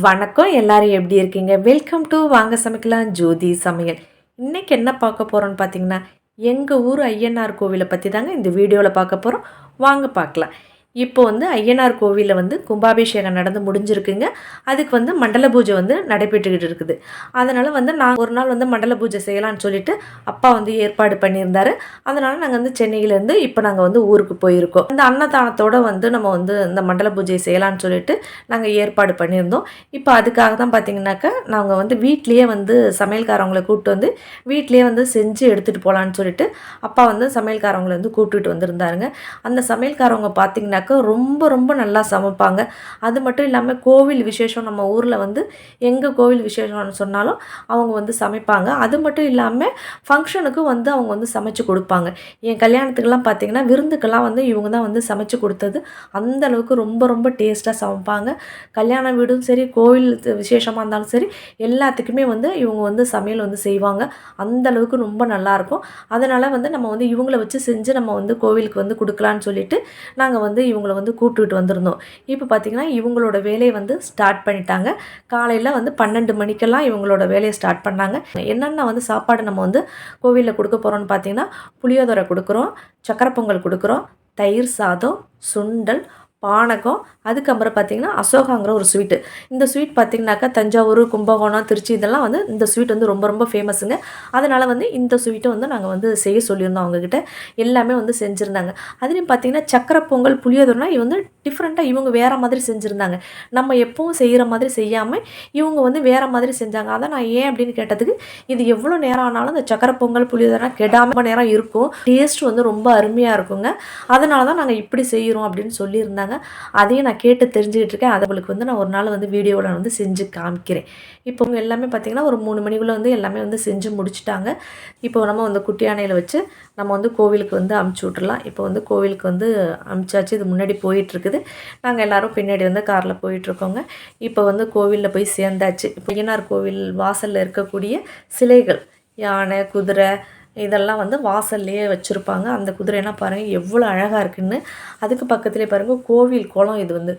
வணக்கம், எல்லாரும் எப்படி இருக்கீங்க? வெல்கம் டு வாங்க சமைக்கலாம் ஜோதி சமையல். இன்னைக்கு என்ன பார்க்க போறோம்னு பார்த்தீங்கன்னா, எங்க ஊர் ஐயனார் கோவிலை பத்தி தாங்க இந்த வீடியோல பார்க்க போறோம். வாங்க பார்க்கலாம். இப்போ வந்து ஐயனார் கோவில்ல வந்து கும்பாபிஷேகம் நடந்து முடிஞ்சிருக்குங்க. அதுக்கு வந்து மண்டல பூஜை வந்து நடைபெற்றுக்கிட்டு இருக்குது. அதனால வந்து நான் ஒரு நாள் வந்து மண்டல பூஜை செய்யலாம்னு சொல்லிட்டு அப்பா வந்து ஏற்பாடு பண்ணியிருந்தாரு. அதனால நாங்க வந்து சென்னையிலேருந்து இப்போ நாங்க வந்து ஊருக்கு போயிருக்கோம். அந்த அன்னதானத்தோட வந்து நம்ம வந்து இந்த மண்டல பூஜை செய்யலாம்னு சொல்லிட்டு நாங்க ஏற்பாடு பண்ணியிருந்தோம். இப்போ அதுக்காக தான் பார்த்தீங்கன்னாக்கா, நாங்க வந்து வீட்லயே வந்து சமையல்காரவங்கள கூப்பிட்டு வந்து வீட்லயே வந்து செஞ்சு எடுத்துட்டு போலான்னு சொல்லிட்டு அப்பா வந்து சமையல்காரவங்கள வந்து கூப்பிட்டுட்டு வந்திருந்தாருங்க. அந்த சமையல்காரவங்க பார்த்தீங்கன்னா ரொம்ப ரொம்ப நல்லா சமைப்பாங்க. அது மட்டும் இல்லாமல் கோவில் விசேஷம் நம்ம ஊரில் வந்து எங்கே கோவில் விசேஷம்னு சொன்னாலும் அவங்க வந்து சமைப்பாங்க. அது மட்டும் இல்லாமல் ஃபங்க்ஷனுக்கு வந்து அவங்க வந்து சமைச்சு கொடுப்பாங்க. என் கல்யாணத்துக்கெல்லாம் பார்த்தீங்கன்னா விருந்துக்கெல்லாம் வந்து இவங்க தான் வந்து சமைச்சு கொடுத்தது. அந்த அளவுக்கு ரொம்ப ரொம்ப டேஸ்ட்டாக சமைப்பாங்க. கல்யாண வீடும் சரி, கோவில் விசேஷமாக இருந்தாலும் சரி, எல்லாத்துக்குமே வந்து இவங்க வந்து சமையல் வந்து செய்வாங்க. அந்த அளவுக்கு ரொம்ப நல்லாயிருக்கும். அதனால் வந்து நம்ம வந்து இவங்கள வச்சு செஞ்சு நம்ம வந்து கோவிலுக்கு வந்து கொடுக்கலான்னு சொல்லிட்டு நாங்கள் வந்து இவங்கள வந்து கூப்பிட்டுட்டு வந்திருந்தோம். இப்போ பார்த்திங்கன்னா இவங்களோட வேலையை வந்து ஸ்டார்ட் பண்ணிட்டாங்க. காலையில் வந்து 12 மணிக்கெல்லாம் இவங்களோட வேலையை ஸ்டார்ட் பண்ணாங்க. என்னென்ன வந்து சாப்பாடு நம்ம வந்து கோவிலில் கொடுக்க போகிறோம்னு பார்த்திங்கன்னா, புளியோதரை கொடுக்குறோம், சக்கரை பொங்கல் கொடுக்குறோம், தயிர் சாதம், சுண்டல், பானகம், அதுக்கப்புறம் பார்த்திங்கன்னா அசோகாங்கிற ஒரு ஸ்வீட்டு. இந்த ஸ்வீட் பார்த்திங்கனாக்கா தஞ்சாவூர், கும்பகோணம், திருச்சி இதெல்லாம் வந்து இந்த ஸ்வீட் வந்து ரொம்ப ரொம்ப ஃபேமஸுங்க. அதனால் வந்து இந்த ஸ்வீட்டை வந்து நாங்கள் வந்து செய்ய சொல்லியிருந்தோம் அவங்கக்கிட்ட. எல்லாமே வந்து செஞ்சுருந்தாங்க. அதுலேயும் பார்த்திங்கன்னா சக்கரை பொங்கல், புளியோதரைனா வந்து டிஃப்ரெண்ட்டாக இவங்க வேறு மாதிரி செஞ்சுருந்தாங்க. நம்ம எப்பவும் செய்கிற மாதிரி செய்யாமல் இவங்க வந்து வேறு மாதிரி செஞ்சாங்க. அதான் நான் ஏன் அப்படின்னு கேட்டதுக்கு, இது எவ்வளோ நேரம் ஆனாலும் இந்த சக்கரை பொங்கல், புளியோதரை கெடாமல் நேரம் இருக்கும், டேஸ்ட் வந்து ரொம்ப அருமையாக இருக்குங்க. அதனால தான் நாங்கள் இப்படி செய்கிறோம் அப்படின்னு சொல்லியிருந்தாங்க. அதையும் நான் கேட்டு தெரிஞ்சுக்கிட்டு இருக்கேன். அதை உங்களுக்கு வந்து நான் ஒரு நாள் வந்து வீடியோவில் வந்து செஞ்சு காமிக்கிறேன். இப்போ எல்லாமே பார்த்திங்கன்னா ஒரு 3 மணிக்குள்ளே வந்து எல்லாமே வந்து செஞ்சு முடிச்சுட்டாங்க. இப்போ நம்ம வந்து குட்டி யானையில் வச்சு நம்ம வந்து கோவிலுக்கு வந்து அமுச்சு விட்றலாம். இப்போ வந்து கோவிலுக்கு வந்து அமுச்சாச்சு. இது முன்னாடி போயிட்டுருக்குது. நாங்கள் எல்லோரும் பின்னாடி வந்து காரில் போயிட்டுருக்கோங்க. இப்போ வந்து கோவிலில் போய் சேர்ந்தாச்சு. இப்போ ஐயனார் கோவில் வாசலில் இருக்கக்கூடிய சிலைகள், யானை, குதிரை இதெல்லாம் வந்து வாசல்லையே வச்சுருப்பாங்க. அந்த குதிரையெல்லாம் பாருங்கள் எவ்வளோ அழகாக இருக்குதுன்னு. அதுக்கு பக்கத்துலேயே பாருங்கள் கோவில் குளம். இது வந்து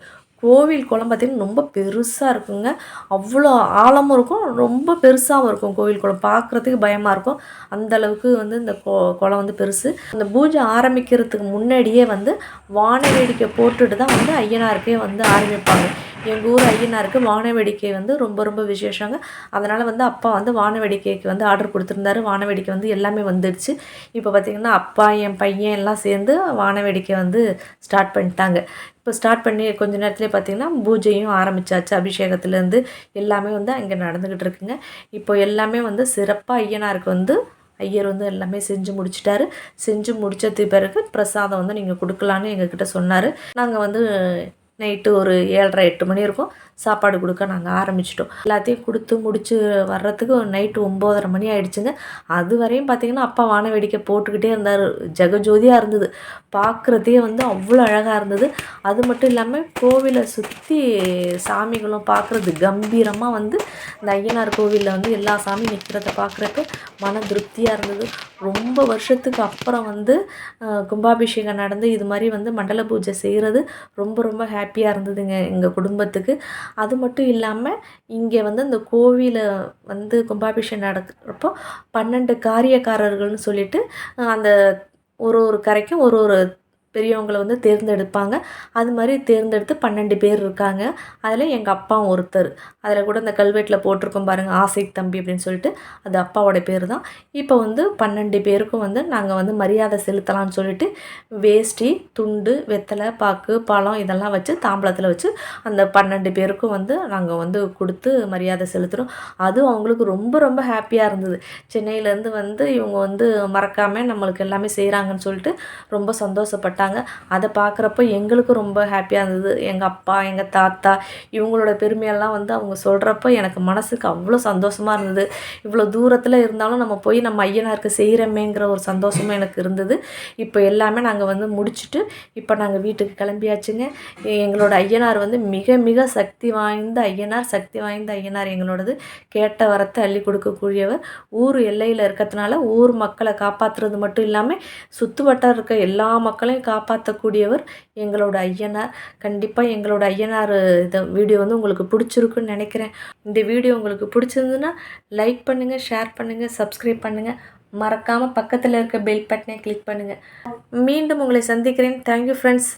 கோவில் குளம் பார்த்திங்கன்னா ரொம்ப பெருசாக இருக்குங்க. அவ்வளோ ஆழமும் இருக்கும், ரொம்ப பெருசாகவும் இருக்கும். கோவில் குளம் பார்க்குறதுக்கு பயமாக இருக்கும். அந்தளவுக்கு வந்து இந்த குளம் வந்து பெருசு. அந்த பூஜை ஆரம்பிக்கிறதுக்கு முன்னாடியே வந்து வான வேடிக்கை போட்டுட்டு தான் வந்து ஐயனாருக்கே வந்து ஆரம்பிப்பாங்க. எங்கள் ஊர் ஐயனாருக்கு வான வேடிக்கை வந்து ரொம்ப ரொம்ப விசேஷங்க. அதனால் வந்து அப்பா வந்து வான வேடிக்கைக்கு வந்து ஆர்டர் கொடுத்துருந்தாரு. வான வேடிக்கை வந்து எல்லாமே வந்துடுச்சு. இப்போ பார்த்திங்கன்னா அப்பா, என் பையன் எல்லாம் சேர்ந்து வான வேடிக்கை வந்து ஸ்டார்ட் பண்ணிட்டாங்க. இப்போ ஸ்டார்ட் பண்ணி கொஞ்சம் நேரத்துலேயே பார்த்திங்கன்னா பூஜையும் ஆரம்பித்தாச்சு. அபிஷேகத்துலேருந்து எல்லாமே வந்து அங்கே நடந்துக்கிட்டு இருக்குங்க. இப்போ எல்லாமே வந்து சிறப்பாக ஐயனாருக்கு வந்து ஐயர் வந்து எல்லாமே செஞ்சு முடிச்சிட்டாரு. செஞ்சு முடிச்சதுக்கு பிறகு பிரசாதம் வந்து நீங்கள் கொடுக்கலான்னு எங்ககிட்ட சொன்னார். நாங்கள் வந்து நைட்டு ஒரு 7:30 8 மணி இருக்கும் சாப்பாடு கொடுக்க நாங்கள் ஆரம்பிச்சிட்டோம். எல்லாத்தையும் கொடுத்து முடிச்சு வர்றதுக்கு நைட்டு 9:30 மணி ஆகிடுச்சுங்க. அது வரையும் பார்த்திங்கன்னா அப்பா வான வேடிக்கை போட்டுக்கிட்டே இருந்தார். ஜெகஜோதியாக இருந்தது. பார்க்குறதே வந்து அவ்வளோ அழகாக இருந்தது. அது மட்டும் இல்லாமல் கோவிலை சுற்றி சாமிகளும் பார்க்குறது கம்பீரமாக வந்து இந்த ஐயனார் கோவிலில் வந்து எல்லா சாமியும் நிற்கிறத பார்க்குறப்ப மன திருப்தியாக இருந்தது. ரொம்ப வருஷத்துக்கு அப்புறம் வந்து கும்பாபிஷேகம் நடந்து இது மாதிரி வந்து மண்டல பூஜை செய்கிறது ரொம்ப ரொம்ப ஹாப்பியாக இருந்ததுங்க எங்கள் குடும்பத்துக்கு. அது மட்டும் இல்லாமல் இங்கே வந்து இந்த கோவிலை வந்து கும்பாபிஷேகம் நடக்கிறப்போ 12 காரியக்காரர்கள்னு சொல்லிட்டு அந்த ஒரு ஒரு கரைக்கும் ஒரு ஒரு பெரியவங்களை வந்து தேர்ந்தெடுப்பாங்க. அது மாதிரி தேர்ந்தெடுத்து 12 பேர் இருக்காங்க. அதில் எங்கள் அப்பாவும் ஒருத்தர். அதில் கூட இந்த கல்வெட்டில் போட்டிருக்கோம் பாருங்கள், ஆசை தம்பி அப்படின்னு சொல்லிட்டு, அது அப்பாவோட பேர் தான். இப்போ வந்து 12 பேருக்கும் வந்து நாங்கள் வந்து மரியாதை செலுத்தலாம்னு சொல்லிட்டு வேஷ்டி, துண்டு, வெத்தலை, பாக்கு, பழம் இதெல்லாம் வச்சு தாம்பளத்தில் வச்சு அந்த 12 பேருக்கும் வந்து நாங்கள் வந்து கொடுத்து மரியாதை செலுத்துகிறோம். அதுவும் அவங்களுக்கு ரொம்ப ரொம்ப ஹாப்பியாக இருந்தது. சென்னையிலேருந்து வந்து இவங்க வந்து மறக்காமல் நம்மளுக்கு எல்லாமே செய்கிறாங்கன்னு சொல்லிட்டு ரொம்ப சந்தோஷப்பட்டாங்க. அதை பார்க்குறப்ப எங்களுக்கும் ரொம்ப ஹாப்பியாக இருந்தது. எங்கள் அப்பா, எங்கள் தாத்தா இவங்களோட பெருமையெல்லாம் வந்து அவங்க சொல்கிறப்ப எனக்கு மனசுக்கு அவ்வளோ சந்தோஷமாக இருந்தது. இவ்வளோ தூரத்தில் இருந்தாலும் நம்ம போய் நம்ம ஐயனாருக்கு செய்கிறோமேங்கிற ஒரு சந்தோஷமும் எனக்கு இருந்தது. இப்போ எல்லாமே நாங்கள் வந்து முடிச்சுட்டு இப்போ நாங்கள் வீட்டுக்கு கிளம்பியாச்சுங்க. எங்களோட ஐயனார் வந்து மிக மிக சக்தி வாய்ந்த ஐயனார் எங்களோடது. கேட்ட வரத்தை அள்ளி கொடுக்கக்கூடியவர். ஊர் எல்லையில் இருக்கிறதுனால ஊர் மக்களை காப்பாற்றுறது மட்டும் இல்லாமல் சுற்று வட்டார இருக்க எல்லா மக்களையும் காப்பாற்றக்கூடியவர் எங்களோட ஐயனார். கண்டிப்பாக எங்களோட ஐயனார் இந்த வீடியோ வந்து உங்களுக்கு பிடிச்சிருக்குன்னு நினைக்கிறேன். இந்த வீடியோ உங்களுக்கு பிடிச்சிருந்துன்னா லைக் பண்ணுங்கள், ஷேர் பண்ணுங்கள், சப்ஸ்கிரைப் பண்ணுங்கள். மறக்காமல் பக்கத்தில் இருக்க பெல் பட்டனை கிளிக் பண்ணுங்கள். மீண்டும் உங்களை சந்திக்கிறேன். Thank you friends.